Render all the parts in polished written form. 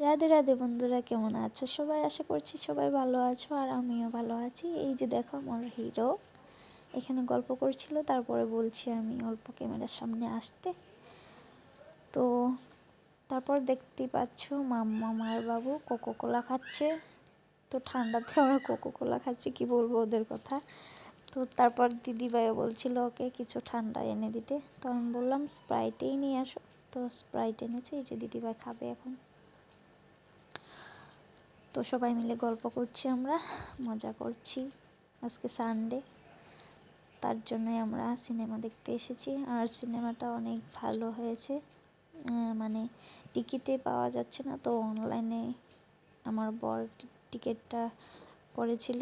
রাধে রাধে বন্ধুরা, কেমন আছো সবাই? আশা করছি সবাই ভালো আছো আর আমিও ভালো আছি। এই যে দেখো আমার হিরো এখানে গল্প করছিল, তারপরে বলছি আমি অল্প ক্যামেরার সামনে আসতে। তো তারপর দেখতেই পাচ্ছ মাম্মা মার বাবু কোকো কোলা খাচ্ছে। তো ঠান্ডাতে আমরা কোকো কোলা খাচ্ছি, কি বলবো ওদের কথা। তো তারপর দিদিভাইও বলছিল ওকে কিছু ঠান্ডা এনে দিতে, তো আমি বললাম স্প্রাইটেই নিয়ে আসো। তো স্প্রাইট এনেছে, এই যে দিদিভাই খাবে এখন। তো সবাই মিলে গল্প করছি, আমরা মজা করছি। আজকে সানডে, তার জন্যই আমরা সিনেমা দেখতে এসেছি। আর সিনেমাটা অনেক ভালো হয়েছে, মানে টিকিটে পাওয়া যাচ্ছে না, তো অনলাইনে আমার বর টিকিটটা করেছিল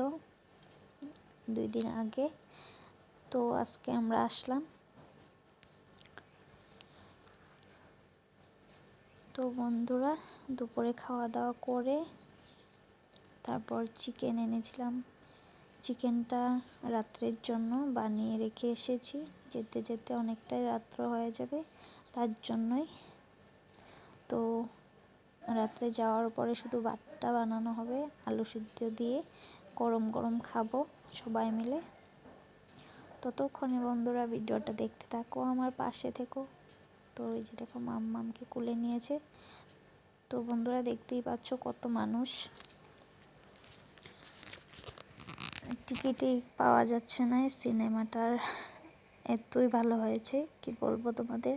2 দিন আগে। তো আজকে আমরা আসলাম। তো বন্ধুরা দুপুরে খাওয়া দাওয়া করে তারপর চিকেন এনেছিলাম। চিকেনটা রাত্রের জন্য বানিয়ে রেখে এসেছি, যেতে যেতে অনেকটাই রাত্র হয়ে যাবে, তার জন্যই। তো রাত্রে যাওয়ার পরে শুধু ভাতটা বানানো হবে আলু সিদ্ধ দিয়ে, গরম গরম খাবো সবাই মিলে। ততক্ষণে বন্ধুরা ভিডিওটা দেখতে থাকো, আমার পাশে থেকো। তো এই যে দেখো মাম্মামকে কোলে নিয়েছে। তো বন্ধুরা দেখতেই পাচ্ছ কত মানুষ, টিকিটই পাওয়া যাচ্ছে না। সিনেমাটার এতই ভালো হয়েছে, কি বলবো তোমাদের।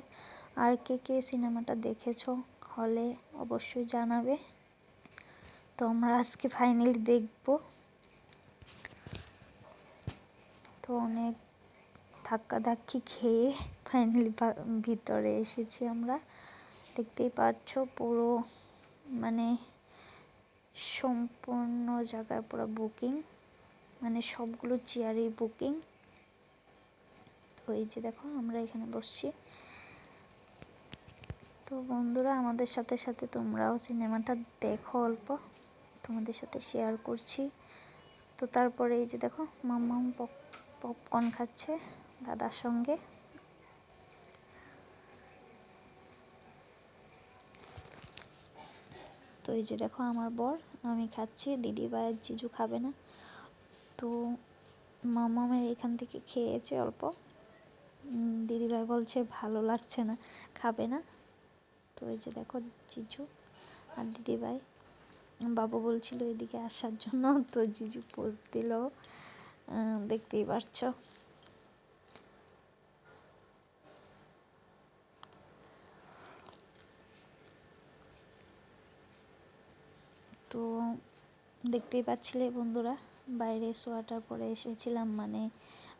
আর কে কে সিনেমাটা দেখেছো হলে অবশ্যই জানাবে। তো আমরা আজকে ফাইনালি দেখব। তো অনেক ধাক্কাধাক্কি খেয়ে ফাইনালি ভিতরে এসেছি আমরা। দেখতেই পাচ্ছ পুরো মানে সম্পূর্ণ জায়গায় পুরো বুকিং, মানে সবগুলো চেয়ারই বুকিং। তো এই যে দেখো আমরা এখানে বসছি। তো বন্ধুরা আমাদের সাথে সাথে তোমরাও সিনেমাটা দেখো, অল্প তোমাদের সাথে শেয়ার করছি। তো তারপরে এই যে দেখো মাম্মাম পপকর্ন খাচ্ছে দাদার সঙ্গে। তো এই যে দেখো আমার বর, আমি খাচ্ছি, দিদিভাই আর জিজু খাবে না। তো মাম্মামের এখান থেকে খেয়েছে অল্প, দিদিভাই বলছে ভালো লাগছে না, খাবে না। তো এই যে দেখো জিজু আর দিদিভাই, বাবু বলছিল এদিকে আসার জন্য, তো জিজু পোজ দিল, দেখতেই পাচ্ছ। তো দেখতেই পাচ্ছিলে বন্ধুরা, বাইরে সোয়েটার পরে এসেছিলাম, মানে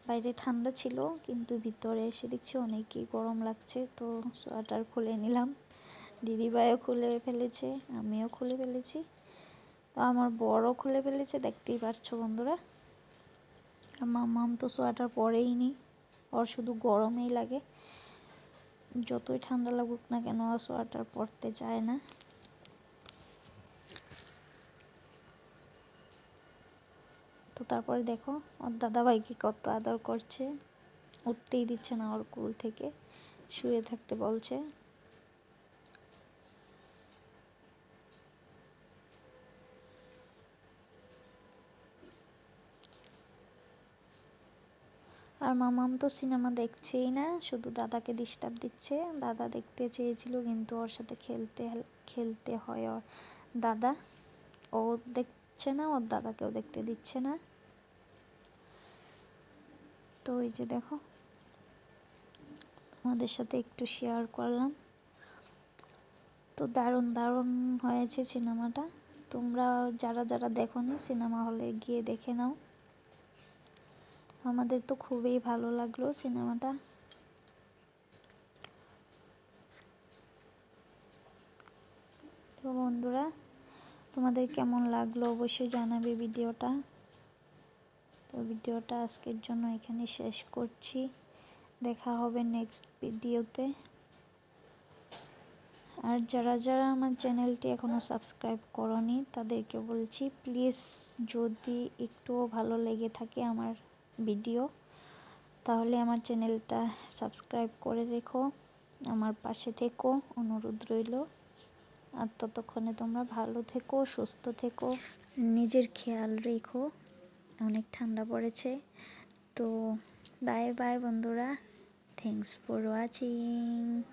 বাইরে ঠান্ডা ছিল কিন্তু ভিতরে এসে দেখছি অনেকই গরম লাগছে। তো সোয়েটার খুলে নিলাম, দিদিভাইও খুলে ফেলেছে, আমিও খুলে ফেলেছি, তো আমার বড়ও খুলে ফেলেছে, দেখতেই পাচ্ছ বন্ধুরা। মাম্মাম তো সোয়েটার পরেই নি, ওর শুধু গরমেই লাগে, যতই ঠান্ডা লাগুক না কেন সোয়েটার পরতে চায় না। তো তারপরে দেখো ওর দাদাভাইকে কত আদর করছে, উঠতেই দিচ্ছে না ওর কোল থেকে, শুয়ে থাকতে বলছে। আর মামাম তো সিনেমা দেখছেই না, শুধু দাদাকে ডিস্টার্ব দিচ্ছে। দাদা দেখতে চেয়েছিল কিন্তু ওর সাথে খেলতে হয় ওর দাদা, ও দেখছে না, ওর দাদাকেও দেখতে দিচ্ছে না। তো এই যে দেখো আমাদের সাথে একটু শেয়ার করলাম। তো দারুণ দারুণ হয়েছে সিনেমাটা। তোমরা যারা যারা দেখোনি সিনেমা হলে গিয়ে দেখে নাও। আমাদের তো খুবই ভালো লাগলো সিনেমাটা। তো বন্ধুরা তোমাদের কেমন লাগলো অবশ্যই জানাবে ভিডিওটা। তো ভিডিওটা আজকের জন্য এখানে শেষ করছি, দেখা হবে নেক্সট ভিডিওতে। আর যারা যারা আমার চ্যানেলটি এখনও সাবস্ক্রাইব করনি তাদেরকে বলছি প্লিজ, যদি একটুও ভালো লেগে থাকে আমার ভিডিও তাহলে আমার চ্যানেলটা সাবস্ক্রাইব করে রেখো, আমার পাশে থেকো, অনুরোধ রইল। আর ততক্ষণে তোমরা ভালো থেকো, সুস্থ থেকো, নিজের খেয়াল রেখো। অনেক ঠান্ডা পড়েছে। তো বাই বাই বন্ধুরা, থ্যাংকস ফর ওয়াচিং।